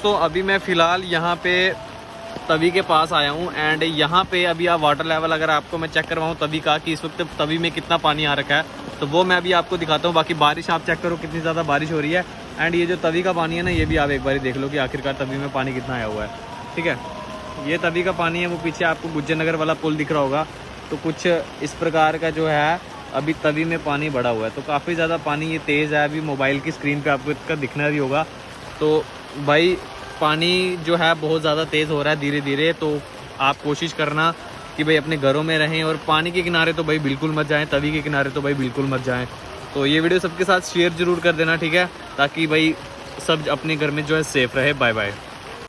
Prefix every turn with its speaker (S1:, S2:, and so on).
S1: तो अभी मैं फ़िलहाल यहाँ पे तवी के पास आया हूँ एंड यहाँ पे अभी आप वाटर लेवल अगर आपको मैं चेक करवाऊँ तवी का कि इस वक्त तवी में कितना पानी आ रखा है, तो वो मैं अभी आपको दिखाता हूँ। बाकी बारिश आप चेक करो कितनी ज़्यादा बारिश हो रही है एंड ये जो तवी का पानी है ना, ये भी आप एक बार देख लो कि आखिरकार तवी में पानी कितना आया हुआ है। ठीक है, ये तवी का पानी है। वो पीछे आपको गुज्जर नगर वाला पुल दिख रहा होगा, तो कुछ इस प्रकार का जो है अभी तवी में पानी बढ़ा हुआ है। तो काफ़ी ज़्यादा पानी ये तेज़ है। अभी मोबाइल की स्क्रीन पे आपको इसका दिखना भी होगा। तो भाई पानी जो है बहुत ज़्यादा तेज़ हो रहा है धीरे धीरे। तो आप कोशिश करना कि भाई अपने घरों में रहें और पानी के किनारे तो भाई बिल्कुल मत जाएं, तवी के किनारे तो भाई बिल्कुल मत जाएं। तो ये वीडियो सबके साथ शेयर ज़रूर कर देना, ठीक है, ताकि भाई सब अपने घर में जो है सेफ़ रहे। Bye bye.